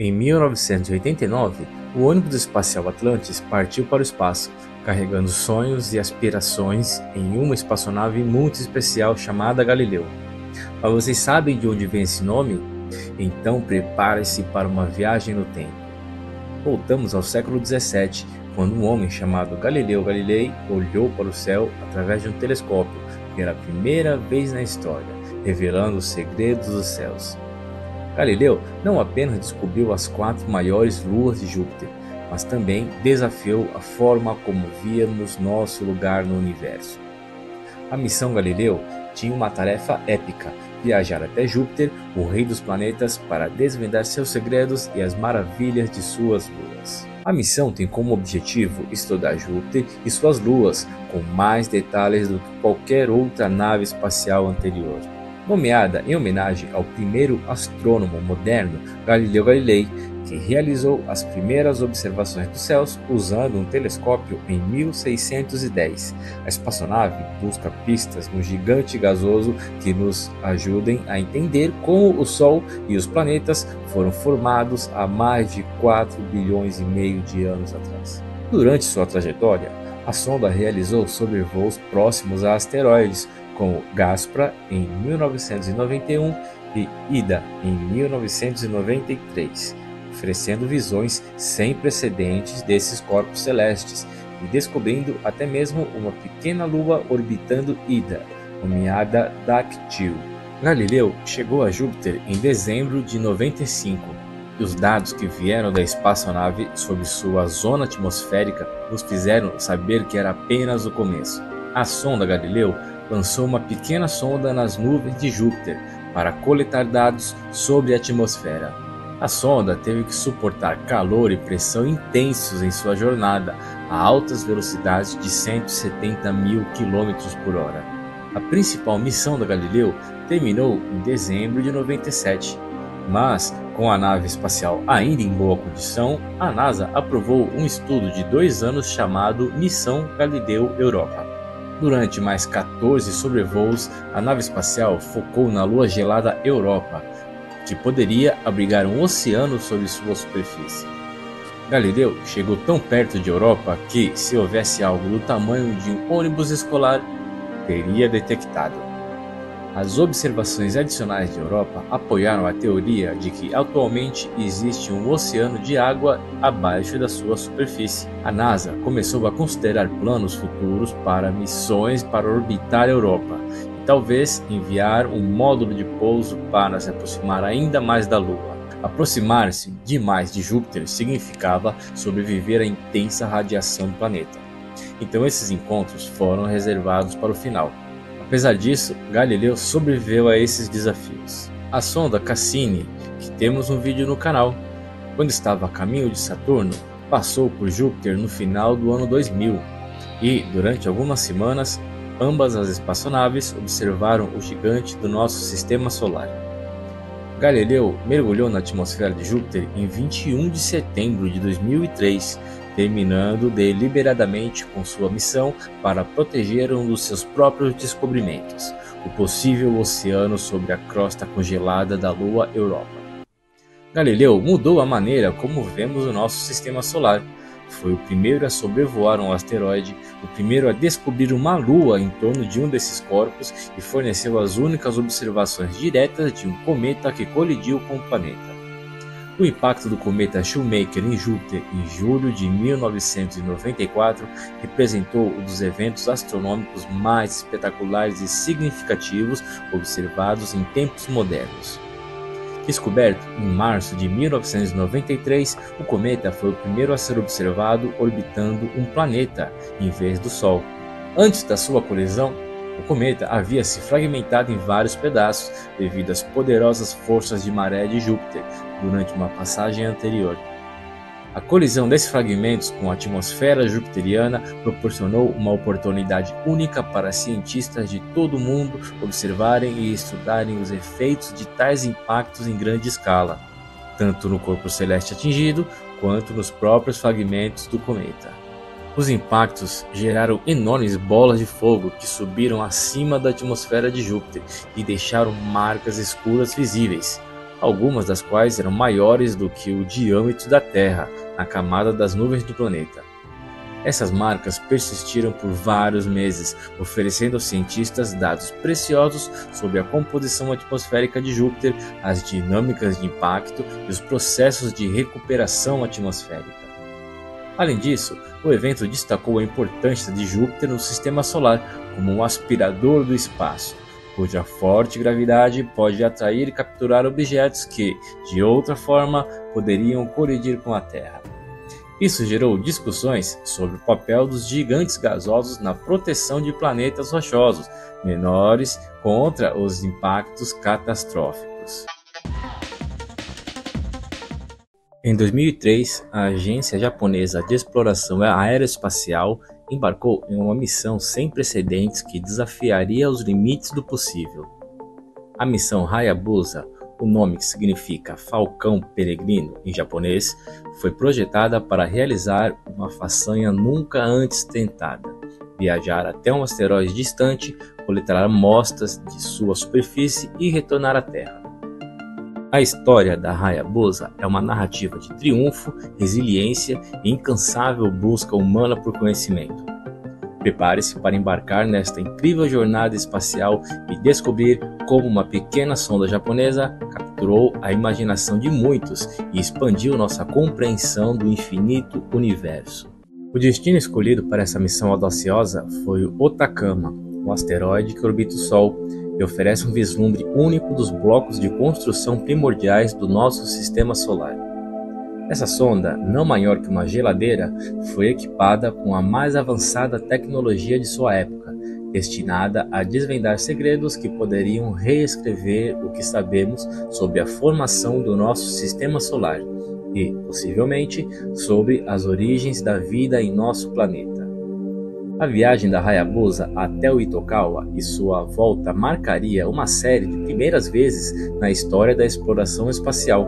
Em 1989, o ônibus espacial Atlantis partiu para o espaço, carregando sonhos e aspirações em uma espaçonave muito especial chamada Galileu. Mas vocês sabem de onde vem esse nome? Então prepare-se para uma viagem no tempo. Voltamos ao século XVII, quando um homem chamado Galileu Galilei olhou para o céu através de um telescópio pela primeira vez na história, revelando os segredos dos céus. Galileu não apenas descobriu as 4 maiores luas de Júpiter, mas também desafiou a forma como víamos nosso lugar no universo. A missão Galileu tinha uma tarefa épica: viajar até Júpiter, o rei dos planetas, para desvendar seus segredos e as maravilhas de suas luas. A missão tem como objetivo estudar Júpiter e suas luas com mais detalhes do que qualquer outra nave espacial anterior. Nomeada em homenagem ao primeiro astrônomo moderno, Galileu Galilei, que realizou as primeiras observações dos céus usando um telescópio em 1610. A espaçonave busca pistas no gigante gasoso que nos ajudem a entender como o Sol e os planetas foram formados há mais de 4 bilhões e meio de anos atrás. Durante sua trajetória, a sonda realizou sobrevoos próximos a asteroides, como Gaspra em 1991 e Ida em 1993, oferecendo visões sem precedentes desses corpos celestes e descobrindo até mesmo uma pequena lua orbitando Ida, nomeada Dactyl. Galileu chegou a Júpiter em dezembro de 95 e os dados que vieram da espaçonave sobre sua zona atmosférica nos fizeram saber que era apenas o começo. A sonda Galileu lançou uma pequena sonda nas nuvens de Júpiter para coletar dados sobre a atmosfera. A sonda teve que suportar calor e pressão intensos em sua jornada a altas velocidades de 170 mil km por hora. A principal missão da Galileu terminou em dezembro de 97, mas com a nave espacial ainda em boa condição, a NASA aprovou um estudo de 2 anos chamado Missão Galileu Europa. Durante mais 14 sobrevoos, a nave espacial focou na lua gelada Europa, que poderia abrigar um oceano sobre sua superfície. Galileu chegou tão perto de Europa que, se houvesse algo do tamanho de um ônibus escolar, teria detectado. As observações adicionais de Europa apoiaram a teoria de que atualmente existe um oceano de água abaixo da sua superfície. A NASA começou a considerar planos futuros para missões para orbitar a Europa e talvez enviar um módulo de pouso para se aproximar ainda mais da Lua. Aproximar-se demais de Júpiter significava sobreviver à intensa radiação do planeta. Então esses encontros foram reservados para o final. Apesar disso, Galileu sobreviveu a esses desafios. A sonda Cassini, que temos um vídeo no canal, quando estava a caminho de Saturno, passou por Júpiter no final do ano 2000 e, durante algumas semanas, ambas as espaçonaves observaram o gigante do nosso sistema solar. Galileu mergulhou na atmosfera de Júpiter em 21 de setembro de 2003, terminando deliberadamente com sua missão para proteger um dos seus próprios descobrimentos, o possível oceano sobre a crosta congelada da Lua Europa. Galileu mudou a maneira como vemos o nosso sistema solar. Foi o primeiro a sobrevoar um asteroide, o primeiro a descobrir uma lua em torno de um desses corpos e forneceu as únicas observações diretas de um cometa que colidiu com o planeta. O impacto do cometa Shoemaker em Júpiter em julho de 1994 representou um dos eventos astronômicos mais espetaculares e significativos observados em tempos modernos. Descoberto em março de 1993, o cometa foi o primeiro a ser observado orbitando um planeta em vez do Sol. Antes da sua colisão, o cometa havia se fragmentado em vários pedaços devido às poderosas forças de maré de Júpiter durante uma passagem anterior. A colisão desses fragmentos com a atmosfera jupiteriana proporcionou uma oportunidade única para cientistas de todo o mundo observarem e estudarem os efeitos de tais impactos em grande escala, tanto no corpo celeste atingido quanto nos próprios fragmentos do cometa. Os impactos geraram enormes bolas de fogo que subiram acima da atmosfera de Júpiter e deixaram marcas escuras visíveis. algumas das quais eram maiores do que o diâmetro da Terra na camada das nuvens do planeta. Essas marcas persistiram por vários meses, oferecendo aos cientistas dados preciosos sobre a composição atmosférica de Júpiter, as dinâmicas de impacto e os processos de recuperação atmosférica. Além disso, o evento destacou a importância de Júpiter no sistema solar como um aspirador do espaço, cuja forte gravidade pode atrair e capturar objetos que, de outra forma, poderiam colidir com a Terra. Isso gerou discussões sobre o papel dos gigantes gasosos na proteção de planetas rochosos menores contra os impactos catastróficos. Em 2003, a Agência Japonesa de Exploração Aeroespacial embarcou em uma missão sem precedentes que desafiaria os limites do possível. A missão Hayabusa, o nome que significa Falcão Peregrino em japonês, foi projetada para realizar uma façanha nunca antes tentada: viajar até um asteroide distante, coletar amostras de sua superfície e retornar à Terra. A história da Hayabusa é uma narrativa de triunfo, resiliência e incansável busca humana por conhecimento. Prepare-se para embarcar nesta incrível jornada espacial e descobrir como uma pequena sonda japonesa capturou a imaginação de muitos e expandiu nossa compreensão do infinito universo. O destino escolhido para essa missão audaciosa foi o Otakama, um asteroide que orbita o Sol e oferece um vislumbre único dos blocos de construção primordiais do nosso sistema solar. Essa sonda, não maior que uma geladeira, foi equipada com a mais avançada tecnologia de sua época, destinada a desvendar segredos que poderiam reescrever o que sabemos sobre a formação do nosso sistema solar e, possivelmente, sobre as origens da vida em nosso planeta. A viagem da Hayabusa até o Itokawa e sua volta marcaria uma série de primeiras vezes na história da exploração espacial,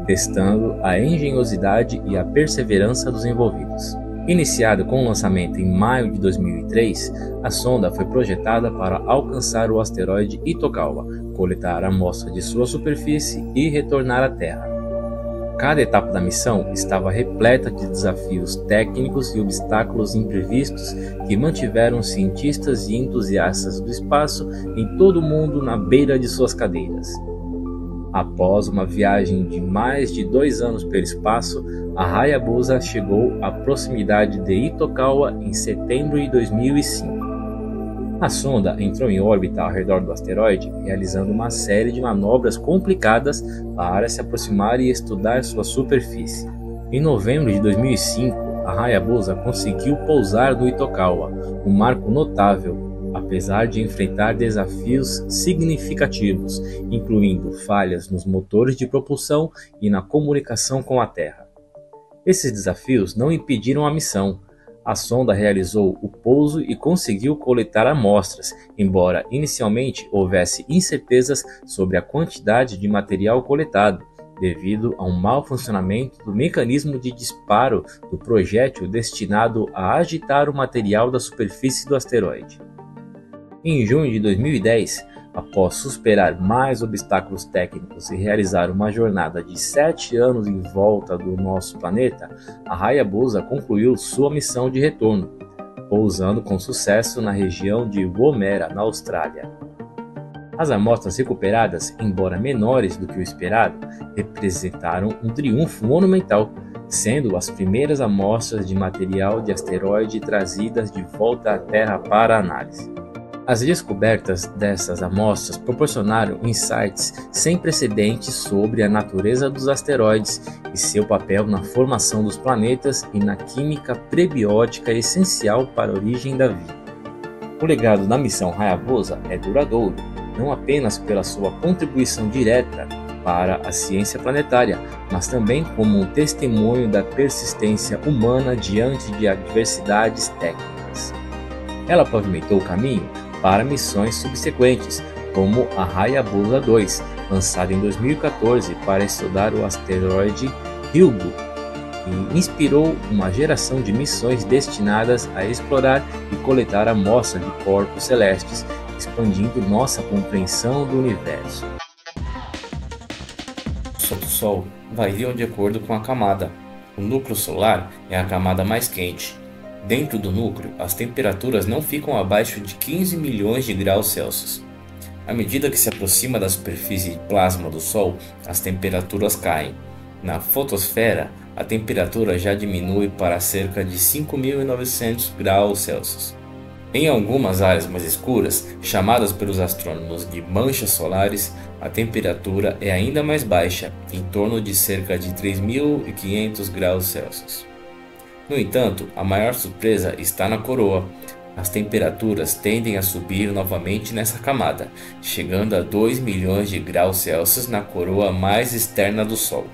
testando a engenhosidade e a perseverança dos envolvidos. Iniciado com o lançamento em maio de 2003, a sonda foi projetada para alcançar o asteroide Itokawa, coletar amostras de sua superfície e retornar à Terra. Cada etapa da missão estava repleta de desafios técnicos e obstáculos imprevistos que mantiveram cientistas e entusiastas do espaço em todo o mundo na beira de suas cadeiras. Após uma viagem de mais de 2 anos pelo espaço, a Hayabusa chegou à proximidade de Itokawa em setembro de 2005. A sonda entrou em órbita ao redor do asteroide, realizando uma série de manobras complicadas para se aproximar e estudar sua superfície. Em novembro de 2005, a Hayabusa conseguiu pousar no Itokawa, um marco notável, apesar de enfrentar desafios significativos, incluindo falhas nos motores de propulsão e na comunicação com a Terra. Esses desafios não impediram a missão. A sonda realizou o pouso e conseguiu coletar amostras, embora inicialmente houvesse incertezas sobre a quantidade de material coletado, devido a um mau funcionamento do mecanismo de disparo do projétil destinado a agitar o material da superfície do asteroide. Em junho de 2010, após superar mais obstáculos técnicos e realizar uma jornada de 7 anos em volta do nosso planeta, a Hayabusa concluiu sua missão de retorno, pousando com sucesso na região de Woomera, na Austrália. As amostras recuperadas, embora menores do que o esperado, representaram um triunfo monumental, sendo as primeiras amostras de material de asteroide trazidas de volta à Terra para análise. As descobertas dessas amostras proporcionaram insights sem precedentes sobre a natureza dos asteroides e seu papel na formação dos planetas e na química prebiótica essencial para a origem da vida. O legado da missão Hayabusa é duradouro, não apenas pela sua contribuição direta para a ciência planetária, mas também como um testemunho da persistência humana diante de adversidades técnicas. Ela pavimentou o caminho para missões subsequentes, como a Hayabusa 2, lançada em 2014 para estudar o asteroide Ryugu, e inspirou uma geração de missões destinadas a explorar e coletar amostras de corpos celestes, expandindo nossa compreensão do universo. faixa do Sol variam de acordo com a camada. O núcleo solar é a camada mais quente. Dentro do núcleo, as temperaturas não ficam abaixo de 15 milhões de graus Celsius. À medida que se aproxima da superfície de plasma do Sol, as temperaturas caem. Na fotosfera, a temperatura já diminui para cerca de 5.900 graus Celsius. Em algumas áreas mais escuras, chamadas pelos astrônomos de manchas solares, a temperatura é ainda mais baixa, em torno de cerca de 3.500 graus Celsius. No entanto, a maior surpresa está na coroa. As temperaturas tendem a subir novamente nessa camada, chegando a 2 milhões de graus Celsius na coroa mais externa do Sol.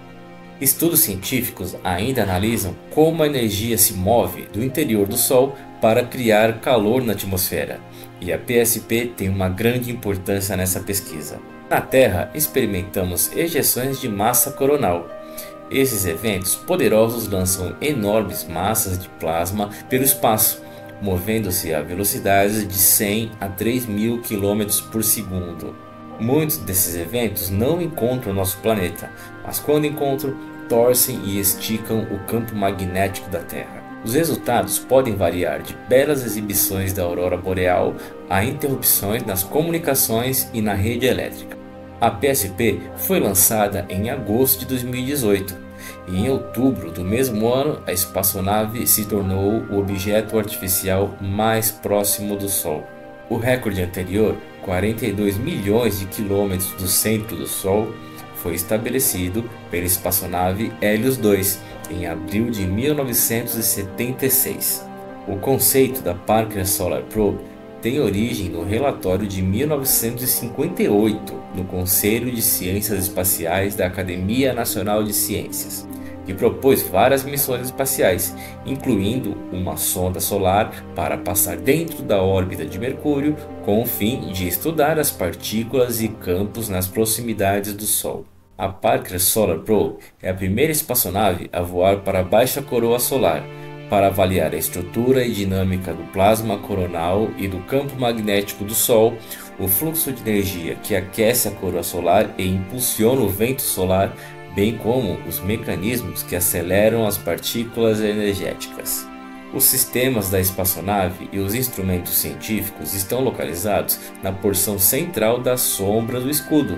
Estudos científicos ainda analisam como a energia se move do interior do Sol para criar calor na atmosfera, e a PSP tem uma grande importância nessa pesquisa. Na Terra, experimentamos ejeções de massa coronal. Esses eventos poderosos lançam enormes massas de plasma pelo espaço, movendo-se a velocidades de 100 a 3.000 km por segundo. Muitos desses eventos não encontram nosso planeta, mas quando encontram, torcem e esticam o campo magnético da Terra. Os resultados podem variar de belas exibições da aurora boreal a interrupções nas comunicações e na rede elétrica. A PSP foi lançada em agosto de 2018 e em outubro do mesmo ano a espaçonave se tornou o objeto artificial mais próximo do Sol. O recorde anterior, 42 milhões de quilômetros do centro do Sol, foi estabelecido pela espaçonave Hélios 2 em abril de 1976. O conceito da Parker Solar Probe tem origem no relatório de 1958 no Conselho de Ciências Espaciais da Academia Nacional de Ciências, que propôs várias missões espaciais, incluindo uma sonda solar para passar dentro da órbita de Mercúrio com o fim de estudar as partículas e campos nas proximidades do Sol. A Parker Solar Probe é a primeira espaçonave a voar para a baixa coroa solar, para avaliar a estrutura e dinâmica do plasma coronal e do campo magnético do Sol, o fluxo de energia que aquece a coroa solar e impulsiona o vento solar, bem como os mecanismos que aceleram as partículas energéticas. Os sistemas da espaçonave e os instrumentos científicos estão localizados na porção central da sombra do escudo,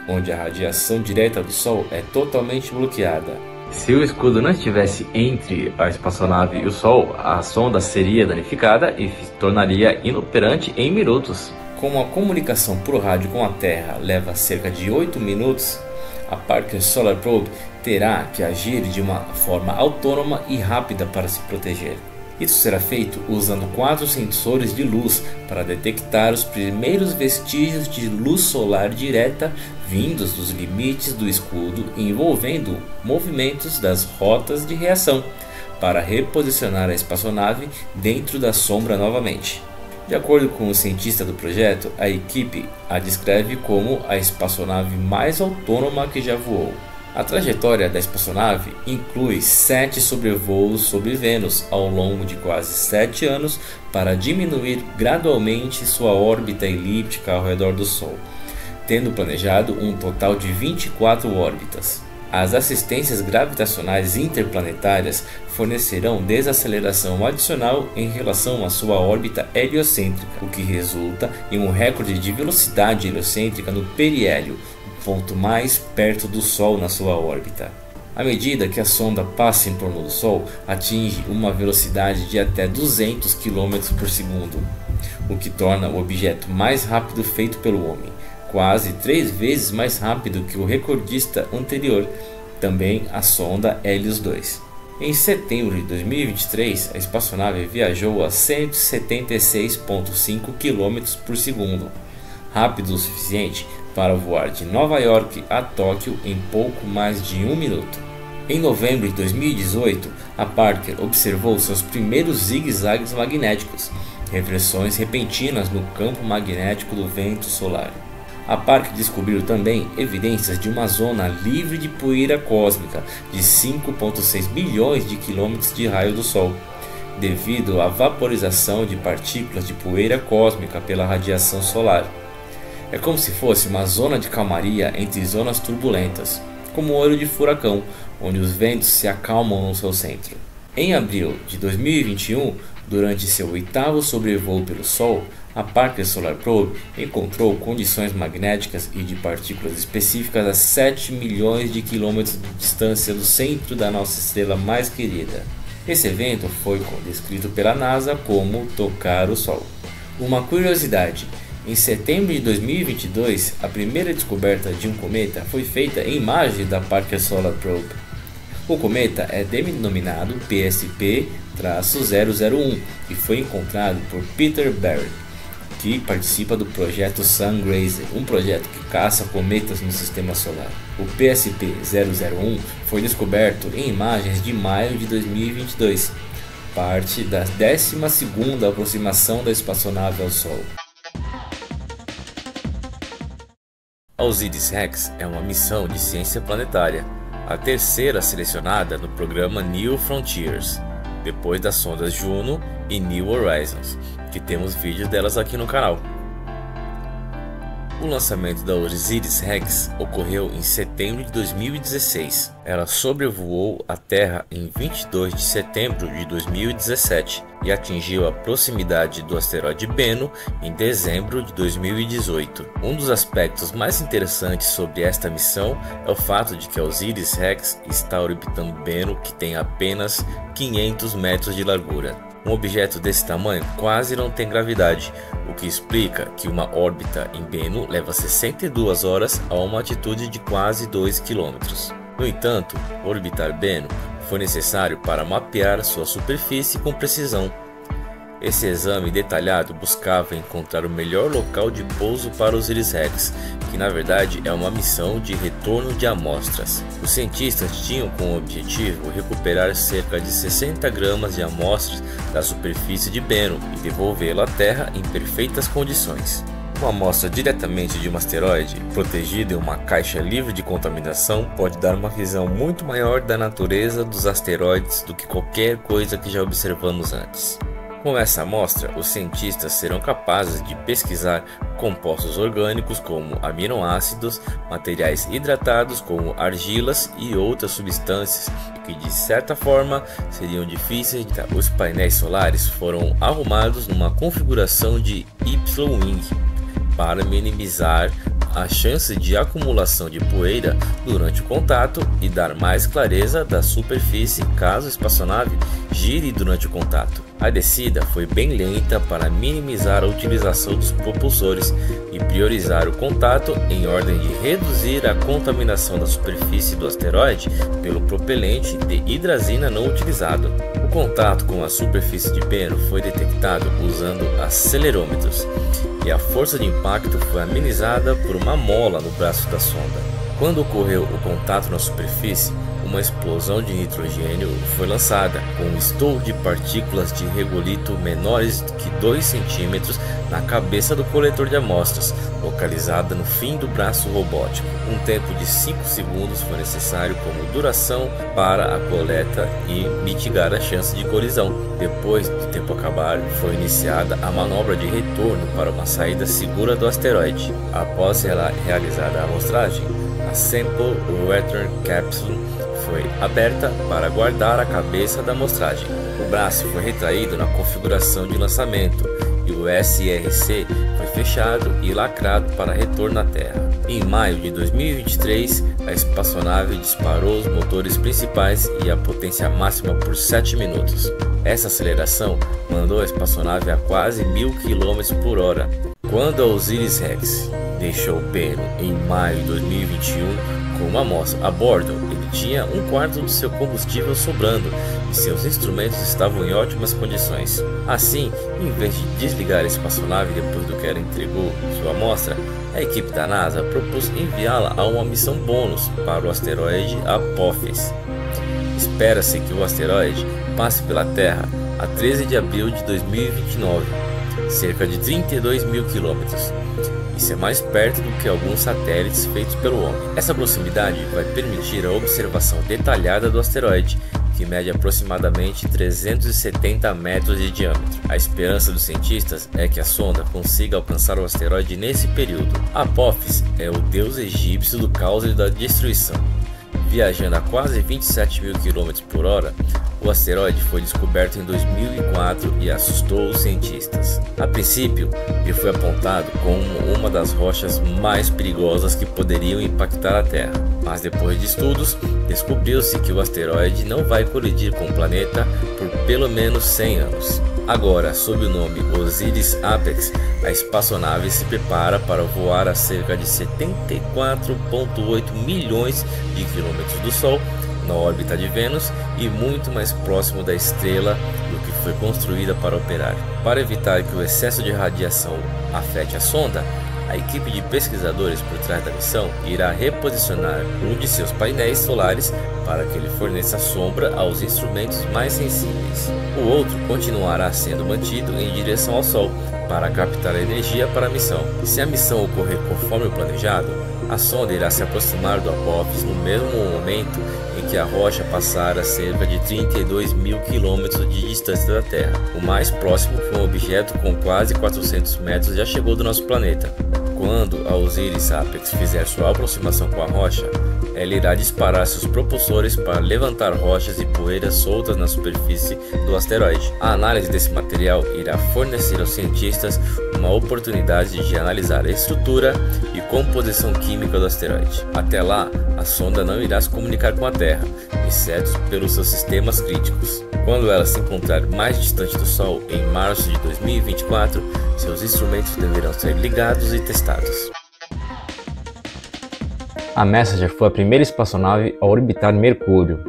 onde a radiação direta do Sol é totalmente bloqueada. Se o escudo não estivesse entre a espaçonave e o Sol, a sonda seria danificada e se tornaria inoperante em minutos. Como a comunicação por rádio com a Terra leva cerca de 8 minutos, a Parker Solar Probe terá que agir de uma forma autônoma e rápida para se proteger. Isso será feito usando 4 sensores de luz para detectar os primeiros vestígios de luz solar direta vindos dos limites do escudo, envolvendo movimentos das rotas de reação, para reposicionar a espaçonave dentro da sombra novamente. De acordo com o cientista do projeto, a equipe a descreve como a espaçonave mais autônoma que já voou. A trajetória da espaçonave inclui 7 sobrevoos sobre Vênus ao longo de quase 7 anos para diminuir gradualmente sua órbita elíptica ao redor do Sol, tendo planejado um total de 24 órbitas. As assistências gravitacionais interplanetárias fornecerão desaceleração adicional em relação à sua órbita heliocêntrica, o que resulta em um recorde de velocidade heliocêntrica no periélio, o ponto mais perto do Sol na sua órbita. À medida que a sonda passa em torno do Sol, atinge uma velocidade de até 200 km por segundo, o que torna o objeto mais rápido feito pelo homem, quase 3 vezes mais rápido que o recordista anterior, também a sonda Hélios 2. Em setembro de 2023, a espaçonave viajou a 176,5 km por segundo, rápido o suficiente para voar de Nova York a Tóquio em pouco mais de 1 minuto. Em novembro de 2018, a Parker observou seus primeiros zigue-zagues magnéticos, reversões repentinas no campo magnético do vento solar. A Parker descobriu também evidências de uma zona livre de poeira cósmica de 5,6 bilhões de quilômetros de raio do Sol, devido à vaporização de partículas de poeira cósmica pela radiação solar. É como se fosse uma zona de calmaria entre zonas turbulentas, como olho de furacão, onde os ventos se acalmam no seu centro. Em abril de 2021, durante seu 8º sobrevoo pelo Sol, a Parker Solar Probe encontrou condições magnéticas e de partículas específicas a 7 milhões de quilômetros de distância do centro da nossa estrela mais querida. Esse evento foi descrito pela NASA como tocar o Sol. Uma curiosidade: em setembro de 2022, a primeira descoberta de um cometa foi feita em imagens da Parker Solar Probe. O cometa é denominado PSP-001 e foi encontrado por Peter Barry, que participa do projeto Sungrazer, um projeto que caça cometas no sistema solar. O PSP-001 foi descoberto em imagens de maio de 2022, parte da 12ª aproximação da espaçonave ao Sol. A OSIRIS-REx é uma missão de ciência planetária, a terceira selecionada no programa New Frontiers, depois das sondas Juno e New Horizons, que temos vídeos delas aqui no canal. O lançamento da OSIRIS-REx ocorreu em setembro de 2016. Ela sobrevoou a Terra em 22 de setembro de 2017 e atingiu a proximidade do asteroide Bennu em dezembro de 2018. Um dos aspectos mais interessantes sobre esta missão é o fato de que a OSIRIS-REx está orbitando Bennu, que tem apenas 500 metros de largura. Um objeto desse tamanho quase não tem gravidade, o que explica que uma órbita em Bennu leva 62 horas a uma altitude de quase 2 km. No entanto, orbitar Bennu foi necessário para mapear sua superfície com precisão. Esse exame detalhado buscava encontrar o melhor local de pouso para o OSIRIS-REx, que na verdade é uma missão de retorno de amostras. Os cientistas tinham como objetivo recuperar cerca de 60 gramas de amostras da superfície de Bennu e devolvê-la à Terra em perfeitas condições. Uma amostra diretamente de um asteroide, protegida em uma caixa livre de contaminação, pode dar uma visão muito maior da natureza dos asteroides do que qualquer coisa que já observamos antes. Com essa amostra, os cientistas serão capazes de pesquisar compostos orgânicos como aminoácidos, materiais hidratados como argilas e outras substâncias que de certa forma seriam difíceis de... Os painéis solares foram arrumados numa configuração de Y-wing para minimizar a chance de acumulação de poeira durante o contato e dar mais clareza da superfície caso a espaçonave gire durante o contato. A descida foi bem lenta para minimizar a utilização dos propulsores e priorizar o contato em ordem de reduzir a contaminação da superfície do asteroide pelo propelente de hidrazina não utilizado. O contato com a superfície de Bennu foi detectado usando acelerômetros e a força de impacto foi amenizada por uma mola no braço da sonda. Quando ocorreu o contato na superfície, uma explosão de nitrogênio foi lançada, com um estouro de partículas de regolito menores que 2 centímetros na cabeça do coletor de amostras, localizada no fim do braço robótico. Um tempo de 5 segundos foi necessário como duração para a coleta e mitigar a chance de colisão. Depois do tempo acabar, foi iniciada a manobra de retorno para uma saída segura do asteroide. Após realizada a amostragem, a Sample Return Capsule foi aberta para guardar a cabeça da amostragem. O braço foi retraído na configuração de lançamento e o SRC foi fechado e lacrado para retorno à Terra. Em maio de 2023, a espaçonave disparou os motores principais e a potência máxima por 7 minutos. Essa aceleração mandou a espaçonave a quase 1000 km por hora. Quando a OSIRIS-REx deixou Bennu em maio de 2021 com uma amostra a bordo, ele tinha 1/4 do seu combustível sobrando e seus instrumentos estavam em ótimas condições. Assim, em vez de desligar a espaçonave depois do que ela entregou sua amostra, a equipe da NASA propôs enviá-la a uma missão bônus para o asteroide Apophis. Espera-se que o asteroide passe pela Terra a 13 de abril de 2029, cerca de 32 mil quilômetros. Isso é mais perto do que alguns satélites feitos pelo homem. Essa proximidade vai permitir a observação detalhada do asteroide, que mede aproximadamente 370 metros de diâmetro. A esperança dos cientistas é que a sonda consiga alcançar o asteroide nesse período. Apophis é o deus egípcio do caos e da destruição. Viajando a quase 27 mil km por hora, o asteroide foi descoberto em 2004 e assustou os cientistas. A princípio, ele foi apontado como uma das rochas mais perigosas que poderiam impactar a Terra, mas depois de estudos, descobriu-se que o asteroide não vai colidir com o planeta por pelo menos 100 anos. Agora, sob o nome OSIRIS-APEX, a espaçonave se prepara para voar a cerca de 74,8 milhões de quilômetros do Sol, na órbita de Vênus e muito mais próximo da estrela do que foi construída para operar. Para evitar que o excesso de radiação afete a sonda, a equipe de pesquisadores por trás da missão irá reposicionar um de seus painéis solares para que ele forneça sombra aos instrumentos mais sensíveis. O outro continuará sendo mantido em direção ao Sol para captar a energia para a missão. Se a missão ocorrer conforme o planejado, a sonda irá se aproximar do Apophis no mesmo momento em que a rocha passar a cerca de 32 mil quilômetros de distância da Terra. O mais próximo foi um objeto com quase 400 metros já chegou do nosso planeta. Quando a OSIRIS-APEX fizer sua aproximação com a rocha, ela irá disparar seus propulsores para levantar rochas e poeiras soltas na superfície do asteroide. A análise desse material irá fornecer aos cientistas uma oportunidade de analisar a estrutura e composição química do asteroide. Até lá, a sonda não irá se comunicar com a Terra, exceto pelos seus sistemas críticos. Quando ela se encontrar mais distante do Sol, em março de 2024, seus instrumentos deverão ser ligados e testados. A Messenger foi a primeira espaçonave a orbitar Mercúrio.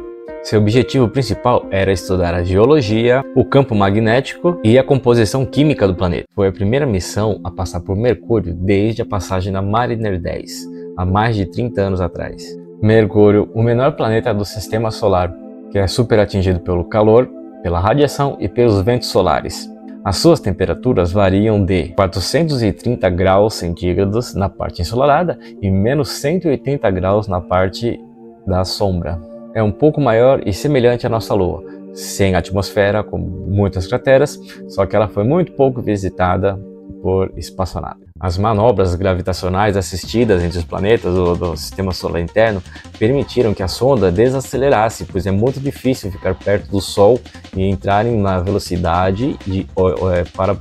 Seu objetivo principal era estudar a geologia, o campo magnético e a composição química do planeta. Foi a primeira missão a passar por Mercúrio desde a passagem da Mariner 10, há mais de 30 anos atrás. Mercúrio, o menor planeta do Sistema Solar, que é super atingido pelo calor, pela radiação e pelos ventos solares. As suas temperaturas variam de 430 graus centígrados na parte ensolarada e menos 180 graus na parte da sombra. É um pouco maior e semelhante à nossa Lua, sem atmosfera, com muitas crateras, só que ela foi muito pouco visitada por espaçonave. As manobras gravitacionais assistidas entre os planetas do Sistema Solar interno permitiram que a sonda desacelerasse, pois é muito difícil ficar perto do Sol e entrarem na velocidade para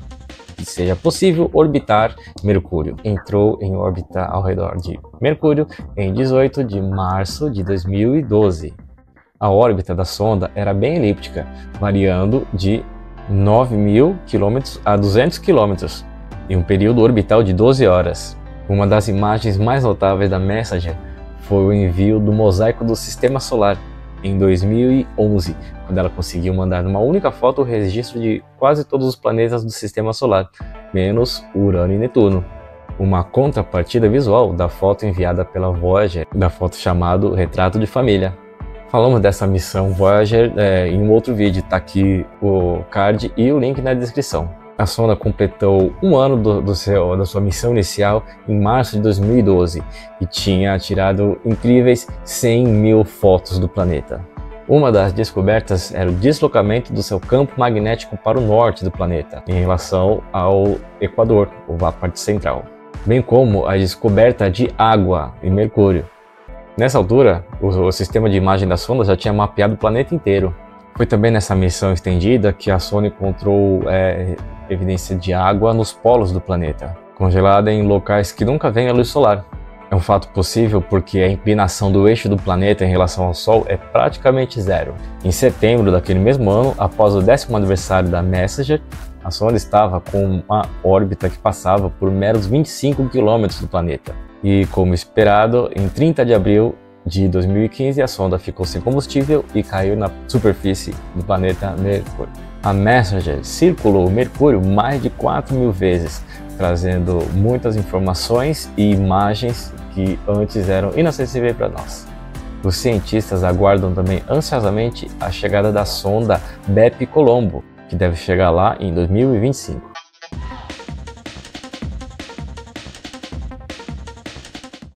que seja possível orbitar Mercúrio. Entrou em órbita ao redor de Mercúrio em 18 de março de 2012. A órbita da sonda era bem elíptica, variando de 9.000 km a 200 km. Em um período orbital de 12 horas. Uma das imagens mais notáveis da Messenger foi o envio do mosaico do Sistema Solar em 2011, quando ela conseguiu mandar numa única foto o registro de quase todos os planetas do Sistema Solar, menos Urano e Netuno. Uma contrapartida visual da foto enviada pela Voyager, da foto chamada Retrato de Família. Falamos dessa missão Voyager em um outro vídeo, tá aqui o card e o link na descrição. A sonda completou um ano da sua missão inicial em março de 2012 e tinha tirado incríveis 100.000 fotos do planeta. Uma das descobertas era o deslocamento do seu campo magnético para o norte do planeta, em relação ao Equador, ou a parte central, bem como a descoberta de água em Mercúrio. Nessa altura, o sistema de imagem da sonda já tinha mapeado o planeta inteiro. Foi também nessa missão estendida que a sonda encontrou evidência de água nos polos do planeta, congelada em locais que nunca vêm a luz solar. É um fato possível porque a inclinação do eixo do planeta em relação ao Sol é praticamente zero. Em setembro daquele mesmo ano, após o 10º aniversário da Messenger, a sonda estava com uma órbita que passava por meros 25 km do planeta. E, como esperado, em 30 de abril de 2015, a sonda ficou sem combustível e caiu na superfície do planeta Mercúrio. A Messenger circulou Mercúrio mais de 4.000 vezes, trazendo muitas informações e imagens que antes eram inacessíveis para nós. Os cientistas aguardam também ansiosamente a chegada da sonda Bepi Colombo, que deve chegar lá em 2025.